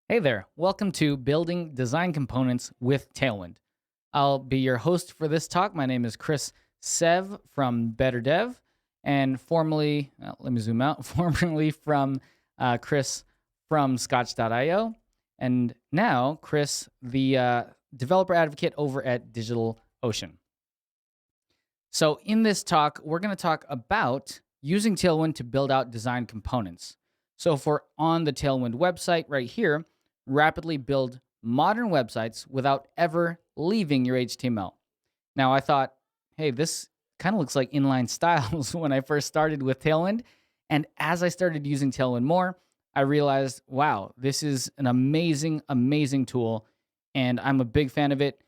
Hey there, welcome to Building Design Components with Tailwind. I'll be your host for this talk. My name is Chris Sev from Better Dev, and formerly, let me zoom out, formerly from Chris from Scotch.io, and now Chris, the developer advocate over at DigitalOcean. So, in this talk, we're going to talk about using Tailwind to build out design components. So, if we're on the Tailwind website right here, rapidly build modern websites without ever leaving your HTML. Now, I thought, hey, this kind of looks like inline styles when I first started with Tailwind. And as I started using Tailwind more, I realized, wow, this is an amazing, amazing tool. And I'm a big fan of it.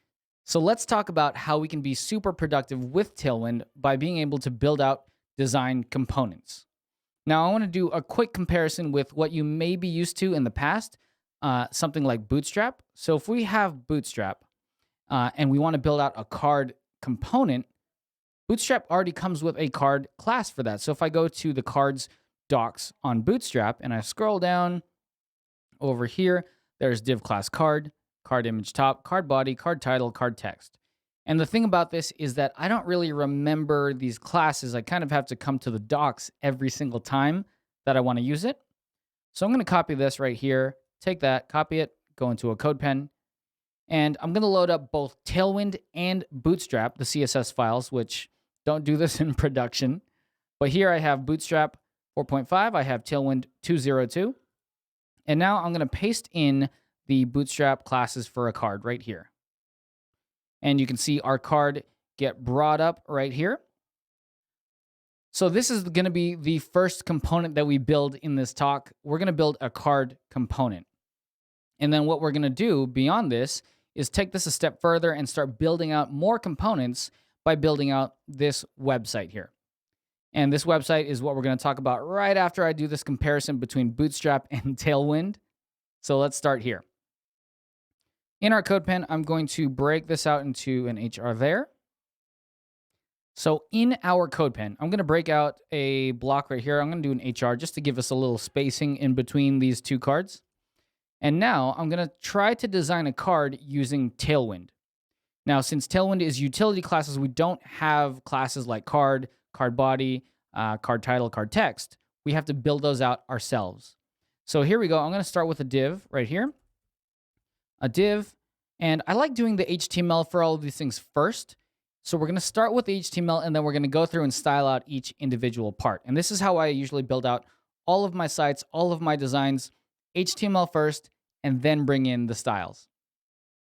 So let's talk about how we can be super productive with Tailwind by being able to build out design components. Now, I want to do a quick comparison with what you may be used to in the past, something like Bootstrap. So if we have Bootstrap and we want to build out a card component, Bootstrap already comes with a card class for that. So if I go to the cards docs on Bootstrap and I scroll down over here, there's div class card, card image top, card body, card title, card text. And the thing about this is that I don't really remember these classes. I kind of have to come to the docs every single time that I want to use it. So I'm going to copy this right here, take that, copy it, go into a code pen, and I'm going to load up both Tailwind and Bootstrap, the CSS files, which don't do this in production. But here I have Bootstrap 4.5, I have Tailwind 2.0.2, and now I'm going to paste in the Bootstrap classes for a card right here. And you can see our card get brought up right here. So this is going to be the first component that we build in this talk. We're going to build a card component. And then what we're going to do beyond this is take this a step further and start building out more components by building out this website here. And this website is what we're going to talk about right after I do this comparison between Bootstrap and Tailwind. So let's start here. In our code pen, I'm going to break this out into an HR there. So in our code pen, I'm going to break out a block right here. I'm going to do an HR just to give us a little spacing in between these two cards. And now I'm going to try to design a card using Tailwind. Now, since Tailwind is utility classes, we don't have classes like card, card body, card title, card text. We have to build those out ourselves. So here we go. I'm going to start with a div right here. A div. And I like doing the HTML for all of these things first. So we're going to start with the HTML, and then we're going to go through and style out each individual part. And this is how I usually build out all of my sites, all of my designs, HTML first, and then bring in the styles.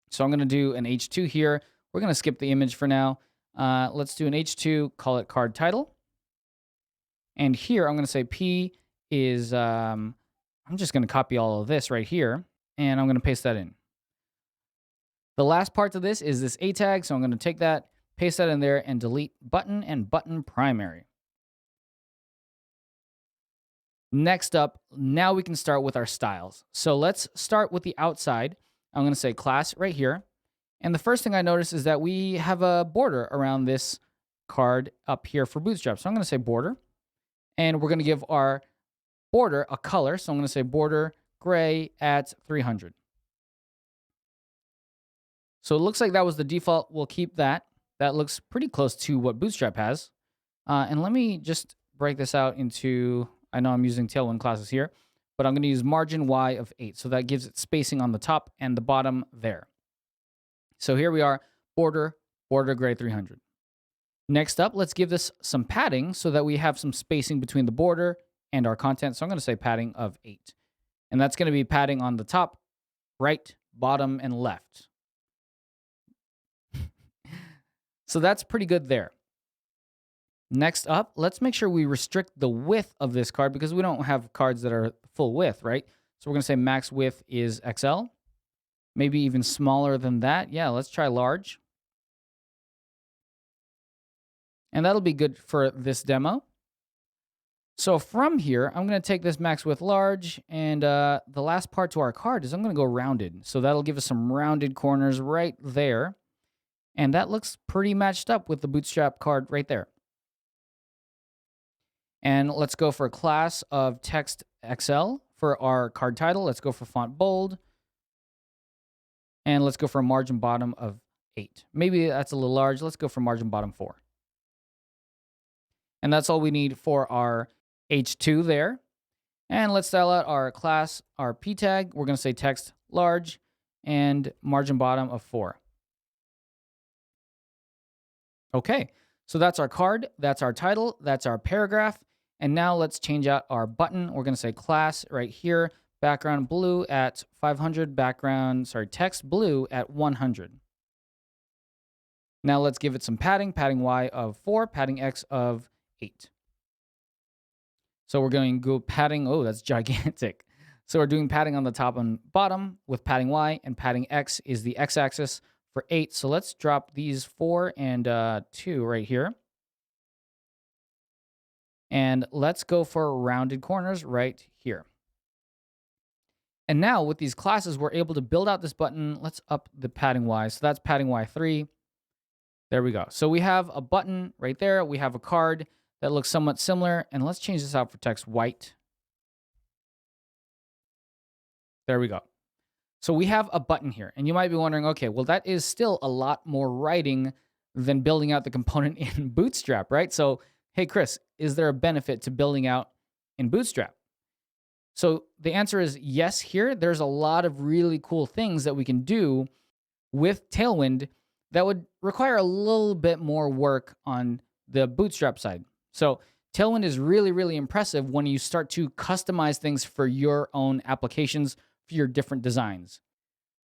So I'm going to do an H2 here. We're going to skip the image for now. Let's do an H2, call it card title. And here I'm going to say P is, I'm just going to copy all of this right here, and I'm going to paste that in. The last part to this is this A tag, so I'm going to take that, paste that in there, and delete button and button primary. Next up, now we can start with our styles. So let's start with the outside. I'm going to say class right here. And the first thing I notice is that we have a border around this card up here for Bootstrap. So I'm going to say border. And we're going to give our border a color. So I'm going to say border gray at 300. So it looks like that was the default. We'll keep that. That looks pretty close to what Bootstrap has. And let me just break this out into, I know I'm using Tailwind classes here, but I'm going to use margin Y of 8. So that gives it spacing on the top and the bottom there. So here we are, border gray 300. Next up, let's give this some padding so that we have some spacing between the border and our content. So I'm going to say padding of 8. And that's going to be padding on the top, right, bottom, and left. So that's pretty good there. Next up, let's make sure we restrict the width of this card because we don't have cards that are full width, right? So we're going to say max width is XL. Maybe even smaller than that. Yeah, let's try large. And that'll be good for this demo. So from here, I'm going to take this max width large, and the last part to our card is I'm going to go rounded. So that'll give us some rounded corners right there. And that looks pretty matched up with the Bootstrap card right there. And let's go for a class of text XL for our card title. Let's go for font bold. And let's go for a margin bottom of 8. Maybe that's a little large. Let's go for margin bottom 4. And that's all we need for our H2 there. And let's style out our class, our p tag. We're going to say text large and margin bottom of 4. Okay, so that's our card, that's our title, that's our paragraph. And now let's change out our button. We're going to say class right here, background blue at 500, text blue at 100. Now let's give it some padding Y of 4, padding X of 8. So we're going to go padding, oh, that's gigantic. So we're doing padding on the top and bottom with padding Y, and padding X is the X-axis for 8. So let's drop these 4 and 2 right here. And let's go for rounded corners right here. And now with these classes, we're able to build out this button. Let's up the padding Y. So that's padding Y3. There we go. So we have a button right there. We have a card that looks somewhat similar. And let's change this out for text white. There we go. So we have a button here. And you might be wondering, okay, well, that is still a lot more writing than building out the component in Bootstrap, right? So, hey, Chris, is there a benefit to building out in Bootstrap? So the answer is yes here. There's a lot of really cool things that we can do with Tailwind that would require a little bit more work on the Bootstrap side. So Tailwind is really, really impressive when you start to customize things for your own applications, for your different designs.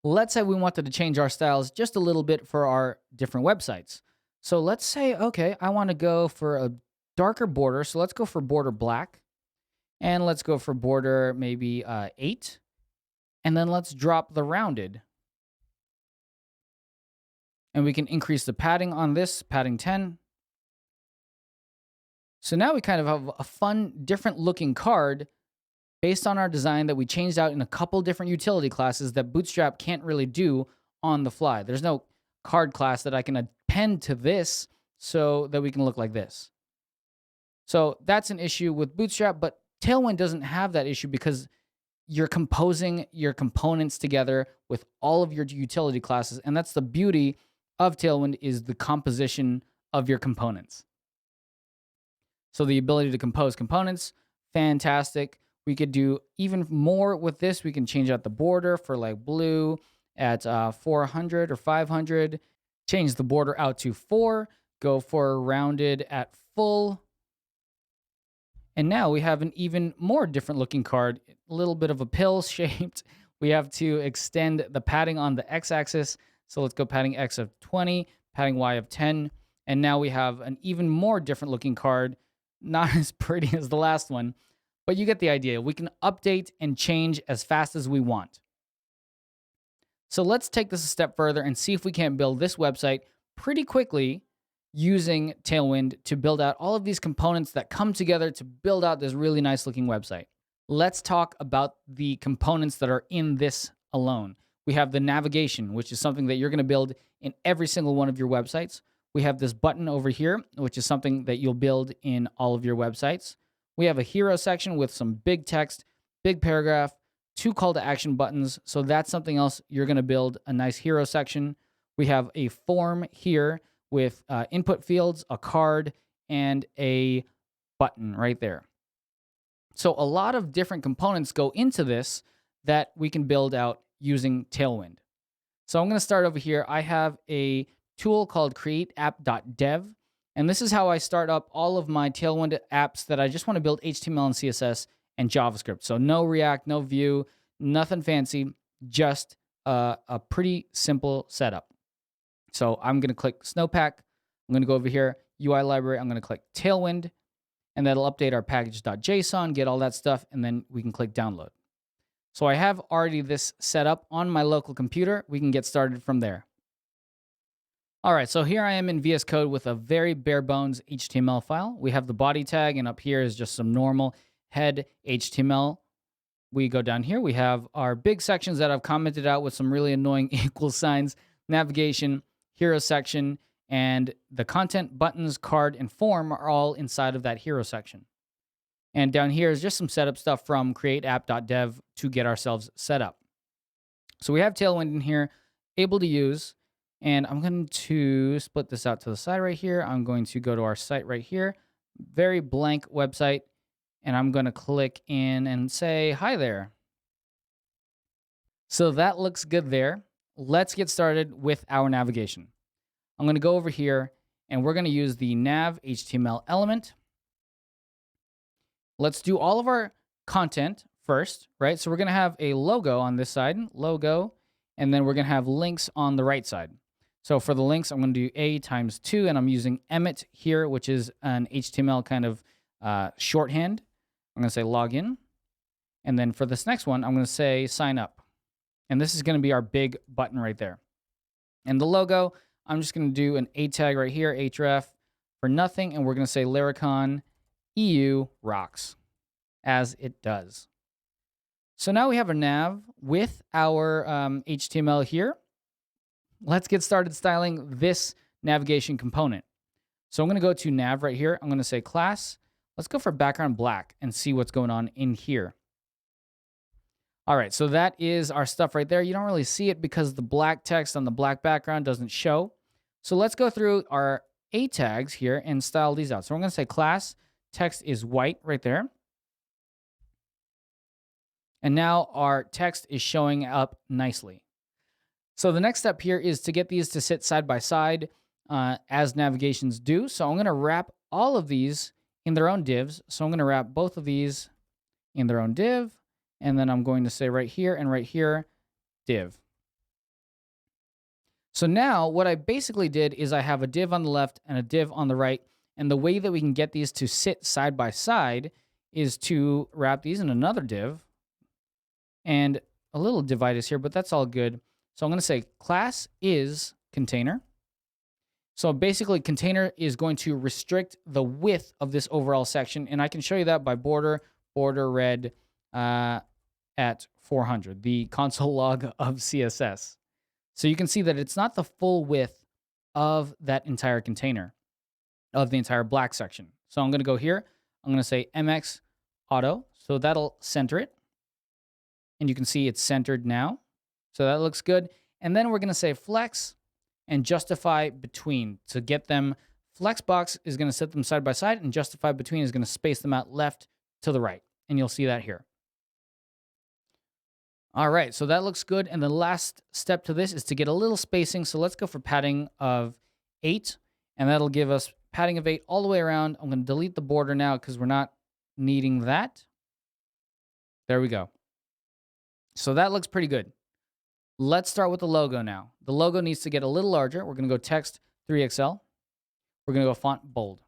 Let's say we wanted to change our styles just a little bit for our different websites. So let's say, okay, I want to go for a darker border. So let's go for border black. And let's go for border maybe 8. And then let's drop the rounded. And we can increase the padding on this, padding 10. So now we kind of have a fun, different looking card based on our design that we changed out in a couple different utility classes that Bootstrap can't really do on the fly. There's no card class that I can append to this so that we can look like this. So that's an issue with Bootstrap, but Tailwind doesn't have that issue because you're composing your components together with all of your utility classes. And that's the beauty of Tailwind, is the composition of your components. So the ability to compose components, fantastic. We could do even more with this. We can change out the border for like blue at 400 or 500. Change the border out to 4. Go for rounded at full. And now we have an even more different looking card, a little bit of a pill shaped. We have to extend the padding on the X-axis. So let's go padding X of 20, padding Y of 10. And now we have an even more different looking card. Not as pretty as the last one, but you get the idea. We can update and change as fast as we want. So let's take this a step further and see if we can't build this website pretty quickly using Tailwind to build out all of these components that come together to build out this really nice looking website. Let's talk about the components that are in this alone. We have the navigation, which is something that you're going to build in every single one of your websites. We have this button over here, which is something that you'll build in all of your websites. We have a hero section with some big text, big paragraph, 2 call to action buttons. So that's something else you're going to build, a nice hero section. We have a form here with input fields, a card, and a button right there. So a lot of different components go into this that we can build out using Tailwind. So I'm going to start over here. I have a tool called createapp.dev, and this is how I start up all of my Tailwind apps that I just want to build HTML and CSS and JavaScript. So no React, no Vue, nothing fancy, just a pretty simple setup. So I'm going to click Snowpack. I'm going to go over here, UI library. I'm going to click Tailwind, and that'll update our package.json, get all that stuff, and then we can click download. So I have already this set up on my local computer. We can get started from there. All right, so here I am in VS Code with a very bare bones HTML file. We have the body tag, and up here is just some normal head HTML. We go down here. We have our big sections that I've commented out with some really annoying equal signs, navigation, hero section, and the content, buttons, card, and form are all inside of that hero section. And down here is just some setup stuff from createapp.dev to get ourselves set up. So we have Tailwind in here. able to use. And I'm going to split this out to the side right here. I'm going to go to our site right here, very blank website. And I'm going to click in and say, hi there. So that looks good there. Let's get started with our navigation. I'm going to go over here and we're going to use the nav HTML element. Let's do all of our content first, right? So we're going to have a logo on this side, logo, and then we're going to have links on the right side. So for the links, I'm going to do A times 2, and I'm using Emmet here, which is an HTML kind of shorthand. I'm going to say login. And then for this next one, I'm going to say sign up. And this is going to be our big button right there. And the logo, I'm just going to do an A tag right here, href for nothing. And we're going to say Laracon EU rocks, as it does. So now we have a nav with our HTML here. Let's get started styling this navigation component. So I'm going to go to nav right here. I'm going to say class. Let's go for background black and see what's going on in here. All right, so that is our stuff right there. You don't really see it because the black text on the black background doesn't show. So let's go through our A tags here and style these out. So I'm going to say class text is white right there. And now our text is showing up nicely. So the next step here is to get these to sit side by side as navigations do. So I'm going to wrap all of these in their own divs. So I'm going to wrap both of these in their own div. And then I'm going to say right here, div. So now what I basically did is I have a div on the left and a div on the right. And the way that we can get these to sit side by side is to wrap these in another div. And a little divitis here, but that's all good. So I'm going to say class is container. So basically container is going to restrict the width of this overall section. And I can show you that by border red at 400, the console log of CSS. So you can see that it's not the full width of that entire container, of the entire black section. So I'm going to go here. I'm going to say MX auto. So that'll center it. And you can see it's centered now. So that looks good. And then we're going to say flex and justify between to get them. Flexbox is going to set them side by side, and justify between is going to space them out left to the right. And you'll see that here. All right, so that looks good. And the last step to this is to get a little spacing. So let's go for padding of 8, and that'll give us padding of 8 all the way around. I'm going to delete the border now because we're not needing that. There we go. So that looks pretty good. Let's start with the logo now. The logo needs to get a little larger. We're going to go text 3XL. We're going to go font bold.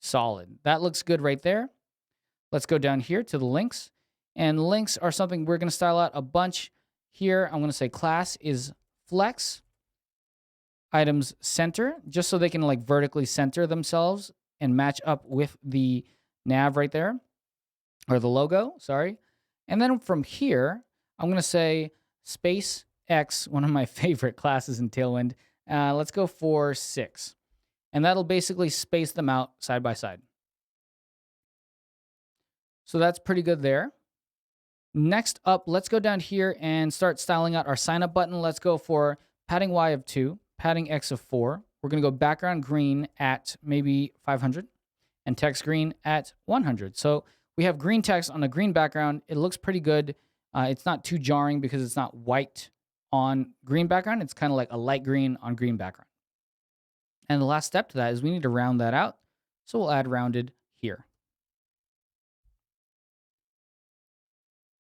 Solid. That looks good right there. Let's go down here to the links. And links are something we're going to style out a bunch here. I'm going to say class is flex. Items center, just so they can like vertically center themselves and match up with the nav right there. Or the logo, sorry. And then from here, I'm going to say space X, one of my favorite classes in Tailwind. Let's go for 6. And that'll basically space them out side by side. So that's pretty good there. Next up, let's go down here and start styling out our sign up button. Let's go for padding Y of 2, padding X of 4. We're going to go background green at maybe 500 and text green at 100. So we have green text on a green background. It looks pretty good. It's not too jarring because it's not white on green background. It's kind of like a light green on green background. And the last step to that is we need to round that out. So we'll add rounded here.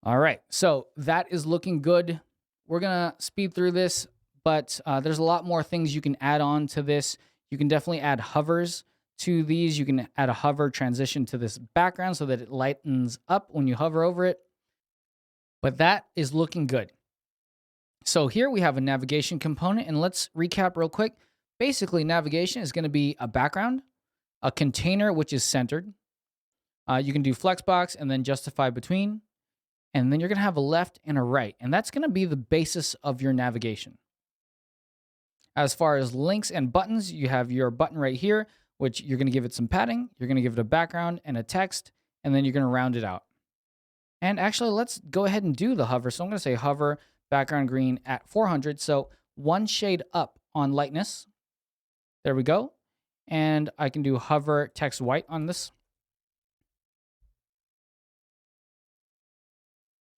All right, so that is looking good. We're going to speed through this, but there's a lot more things you can add on to this. You can definitely add hovers to these. You can add a hover transition to this background so that it lightens up when you hover over it. But that is looking good. So here we have a navigation component, and let's recap real quick. Basically, navigation is going to be a background, a container which is centered. You can do flexbox and then justify between. And then you're going to have a left and a right. And that's going to be the basis of your navigation. As far as links and buttons, you have your button right here, which you're going to give it some padding. You're going to give it a background and a text, and then you're going to round it out. And actually, let's go ahead and do the hover. So I'm going to say hover background green at 400. So one shade up on lightness. There we go. And I can do hover text white on this.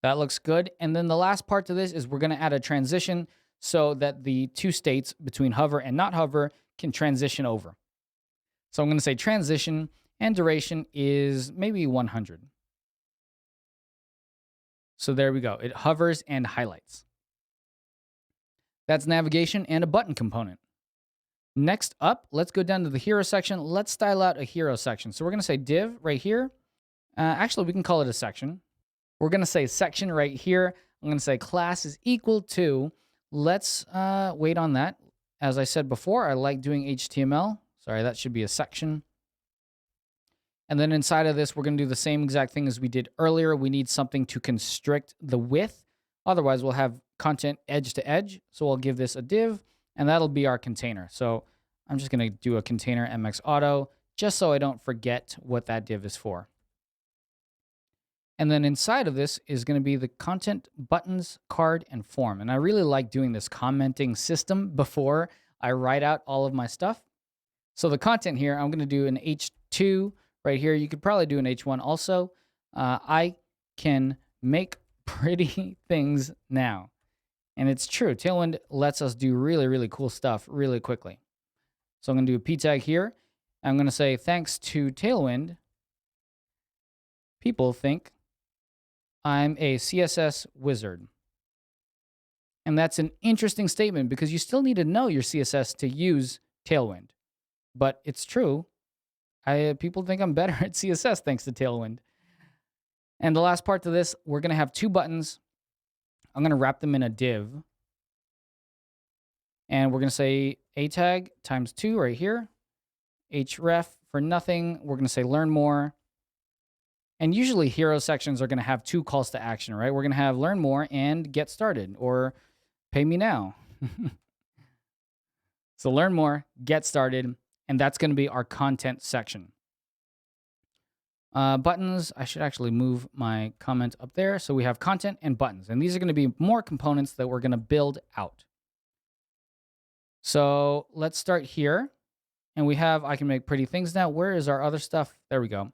That looks good. And then the last part to this is we're going to add a transition so that the two states between hover and not hover can transition over. So I'm going to say transition and duration is maybe 100. So there we go. It hovers and highlights. That's navigation and a button component. Next up, let's go down to the hero section. Let's style out a hero section. So we're going to say div right here. Actually, we can call it a section. We're going to say section right here. I'm going to say class is equal to, let's wait on that. As I said before, I like doing HTML. Sorry, that should be a section. And then inside of this, we're going to do the same exact thing as we did earlier. We need something to constrict the width. Otherwise, we'll have content edge to edge. So we'll give this a div, and that'll be our container. So I'm just going to do a container MX auto, just so I don't forget what that div is for. And then inside of this is going to be the content, buttons, card, and form. And I really like doing this commenting system before I write out all of my stuff. So the content here, I'm going to do an H2 right here. You could probably do an H1 also. I can make pretty things now. And it's true. Tailwind lets us do really, really cool stuff really quickly. So I'm going to do a P tag here. I'm going to say, thanks to Tailwind, people think I'm a CSS wizard. And that's an interesting statement because you still need to know your CSS to use Tailwind. But it's true. People think I'm better at CSS thanks to Tailwind. And the last part to this, we're going to have two buttons. I'm going to wrap them in a div. And we're going to say a tag times 2 right here. href for nothing. We're going to say learn more. And usually hero sections are going to have two calls to action, right? We're going to have learn more and get started or pay me now. So learn more, get started, and that's going to be our content section. Buttons, I should actually move my comment up there. So we have content and buttons, and these are going to be more components that we're going to build out. So let's start here. And we have, I can make pretty things now. Where is our other stuff? There we go.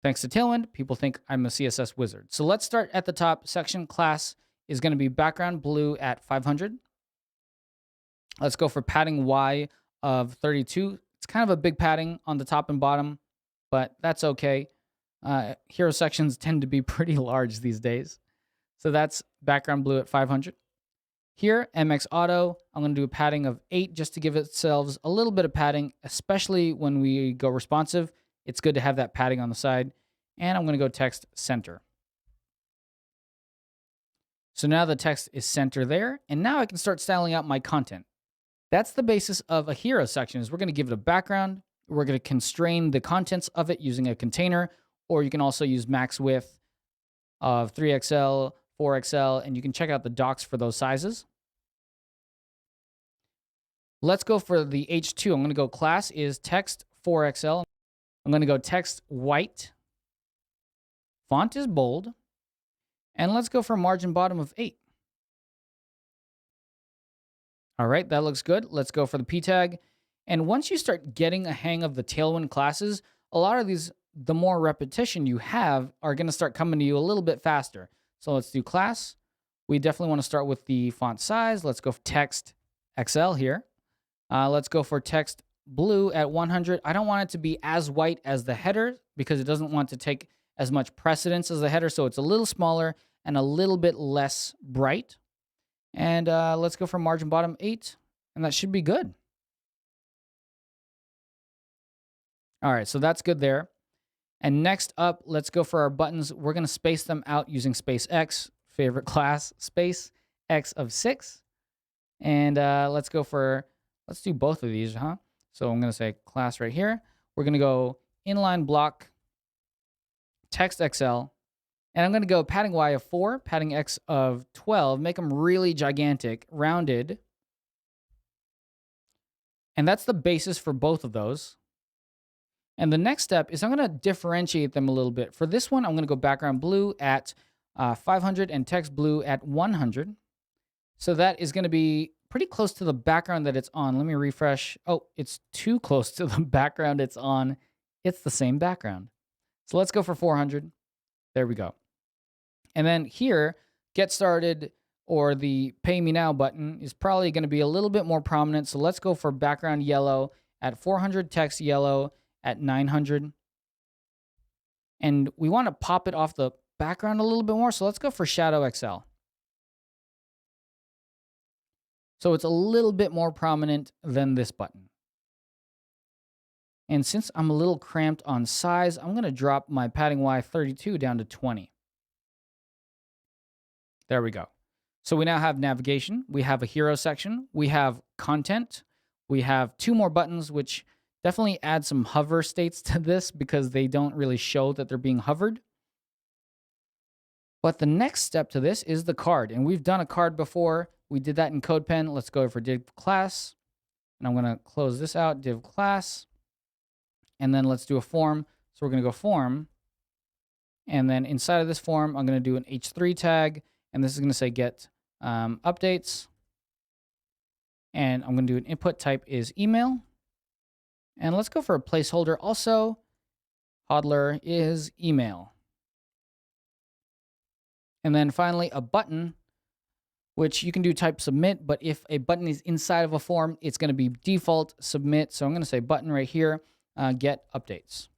Thanks to Tailwind, people think I'm a CSS wizard. So let's start at the top. Section class is going to be background blue at 500. Let's go for padding Y of 32. It's kind of a big padding on the top and bottom, but that's okay. Hero sections tend to be pretty large these days. So that's background blue at 500. Here, MX Auto, I'm going to do a padding of 8 just to give ourselves a little bit of padding, especially when we go responsive. It's good to have that padding on the side. And I'm going to go text center. So now the text is center there. And now I can start styling out my content. That's the basis of a hero section is we're going to give it a background. We're going to constrain the contents of it using a container, or you can also use max width of 3XL, 4XL, and you can check out the docs for those sizes. Let's go for the H2. I'm going to go class is text 4XL. I'm going to go text white. Font is bold. And let's go for margin bottom of 8. All right, that looks good. Let's go for the P tag. And once you start getting a hang of the Tailwind classes, a lot of these, the more repetition you have, are going to start coming to you a little bit faster. So let's do class. We definitely want to start with the font size. Let's go for text XL here. Let's go for text blue at 100. I don't want it to be as white as the header because it doesn't want to take as much precedence as the header. So it's a little smaller and a little bit less bright. And let's go for margin bottom 8. And that should be good. All right, so that's good there. And next up, let's go for our buttons. We're going to space them out using space X, favorite class, space X of 6. And let's do both of these, huh? So I'm going to say class right here. We're going to go inline block, text XL, and I'm going to go padding Y of 4, padding X of 12, make them really gigantic, rounded. And that's the basis for both of those. And the next step is I'm going to differentiate them a little bit. For this one, I'm going to go background blue at 500 and text blue at 100. So that is going to be pretty close to the background that it's on. Let me refresh. Oh, it's too close to the background it's on. It's the same background. So let's go for 400. There we go. And then here, get started or the pay me now button is probably going to be a little bit more prominent. So let's go for background yellow at 400, text yellow at 900. And we want to pop it off the background a little bit more. So let's go for shadow XL. So it's a little bit more prominent than this button. And since I'm a little cramped on size, I'm going to drop my padding Y32 down to 20. There we go. So we now have navigation. We have a hero section. We have content. We have 2 more buttons, which definitely add some hover states to this because they don't really show that they're being hovered. But the next step to this is the card. And we've done a card before. We did that in CodePen. Let's go for div class. And I'm going to close this out, div class. And then let's do a form. So we're going to go form. And then inside of this form, I'm going to do an h3 tag. And this is going to say get updates. And I'm going to do an input type is email. And let's go for a placeholder also. Hodler is email. And then finally a button, which you can do type submit. But if a button is inside of a form, it's going to be default submit. So I'm going to say button right here, get updates.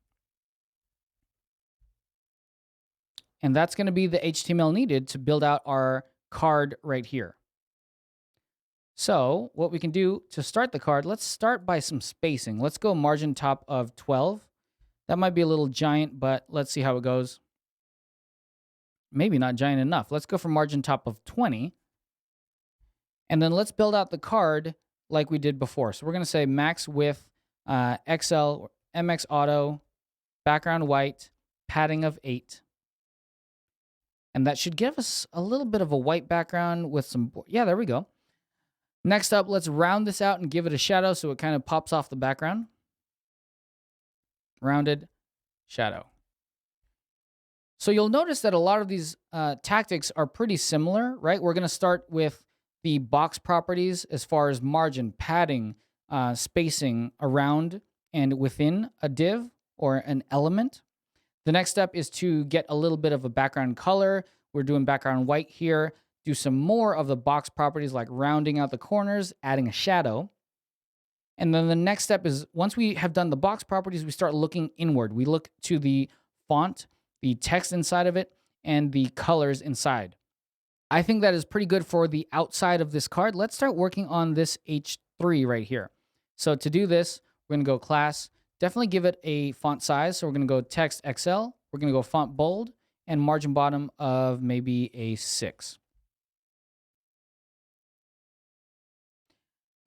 And that's going to be the HTML needed to build out our card right here. So what we can do to start the card, let's start by some spacing. Let's go margin top of 12. That might be a little giant, but let's see how it goes. Maybe not giant enough. Let's go for margin top of 20. And then let's build out the card like we did before. So we're going to say max width, XL, or MX auto, background white, padding of 8. And that should give us a little bit of a white background with some, yeah, there we go. Next up, let's round this out and give it a shadow so it kind of pops off the background. Rounded, shadow. So you'll notice that a lot of these tactics are pretty similar, right? We're going to start with the box properties as far as margin, padding, spacing around and within a div or an element. The next step is to get a little bit of a background color. We're doing background white here. Do some more of the box properties like rounding out the corners, adding a shadow. And then the next step is once we have done the box properties, we start looking inward. We look to the font, the text inside of it, and the colors inside. I think that is pretty good for the outside of this card. Let's start working on this H3 right here. So to do this, we're going to go class, definitely give it a font size. So we're going to go text XL. We're going to go font bold and margin bottom of maybe a 6.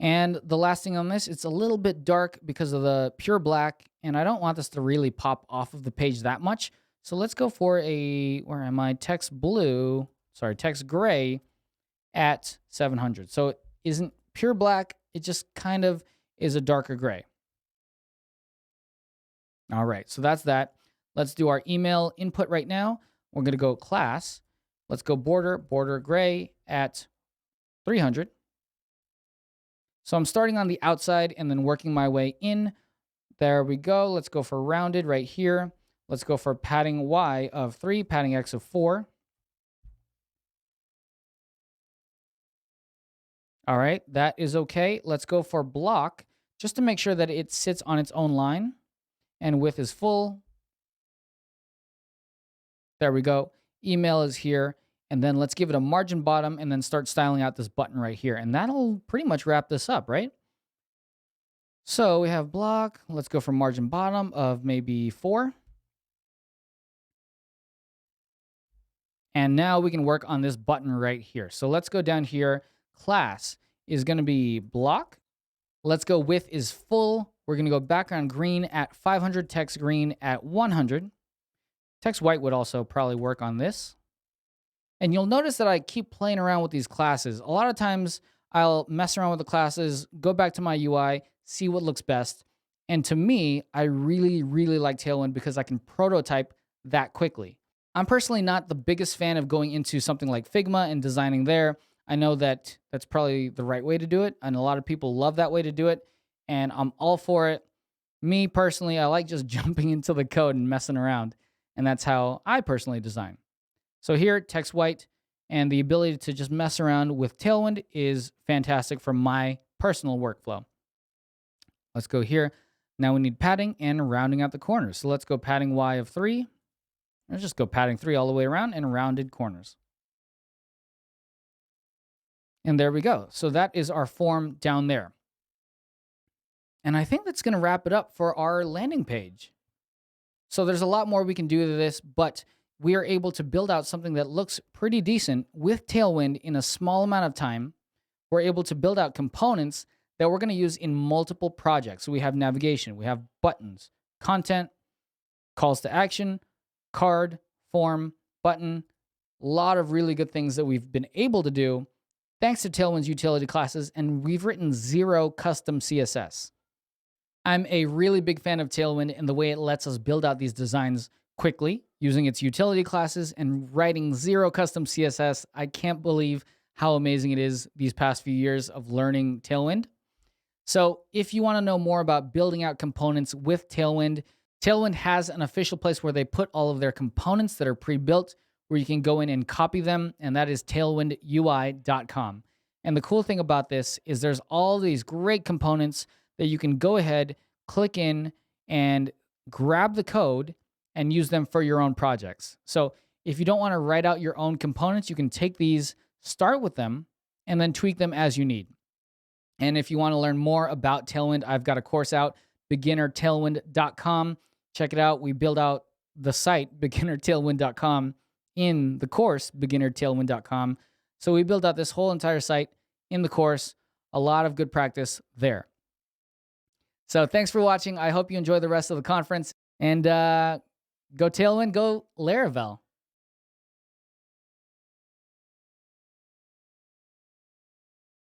And the last thing on this, it's a little bit dark because of the pure black, and I don't want this to really pop off of the page that much. So let's go for a, where am I? Text gray at 700. So it isn't pure black, it just kind of is a darker gray. All right, so that's that. Let's do our email input right now. We're going to go class. Let's go border gray at 300. So I'm starting on the outside and then working my way in. There we go. Let's go for rounded right here. Let's go for padding Y of 3, padding X of 4. All right, that is okay. Let's go for block just to make sure that it sits on its own line and width is full. There we go. Email is here. And then let's give it a margin bottom and then start styling out this button right here. And that'll pretty much wrap this up, right? So we have block. Let's go for margin bottom of maybe 4. And now we can work on this button right here. So let's go down here. Class is going to be block. Let's go width is full. We're going to go background green at 500, text green at 100. Text white would also probably work on this. And you'll notice that I keep playing around with these classes. A lot of times I'll mess around with the classes, go back to my UI, see what looks best. And to me, I really, really like Tailwind because I can prototype that quickly. I'm personally not the biggest fan of going into something like Figma and designing there. I know that that's probably the right way to do it, and a lot of people love that way to do it, and I'm all for it. Me personally, I like just jumping into the code and messing around, and that's how I personally design. So here, text white, and the ability to just mess around with Tailwind is fantastic for my personal workflow. Let's go here. Now we need padding and rounding out the corners. So let's go padding Y of 3. Let's just go padding 3 all the way around and rounded corners. And there we go. So that is our form down there. And I think that's going to wrap it up for our landing page. So there's a lot more we can do to this, but we are able to build out something that looks pretty decent with Tailwind in a small amount of time. We're able to build out components that we're going to use in multiple projects. So we have navigation, we have buttons, content, calls to action, card, form, button, a lot of really good things that we've been able to do thanks to Tailwind's utility classes, and we've written 0 custom CSS. I'm a really big fan of Tailwind and the way it lets us build out these designs quickly using its utility classes and writing 0 custom CSS. I can't believe how amazing it is these past few years of learning Tailwind. So if you want to know more about building out components with Tailwind, Tailwind has an official place where they put all of their components that are pre-built, where you can go in and copy them, and that is tailwindui.com. And the cool thing about this is there's all these great components that you can go ahead, click in, and grab the code and use them for your own projects. So if you don't want to write out your own components, you can take these, start with them, and then tweak them as you need. And if you want to learn more about Tailwind, I've got a course out, beginnertailwind.com. Check it out. We build out the site, beginnertailwind.com, in the course, beginnertailwind.com. So we build out this whole entire site in the course. A lot of good practice there. So thanks for watching. I hope you enjoy the rest of the conference. And go Tailwind, go Laravel.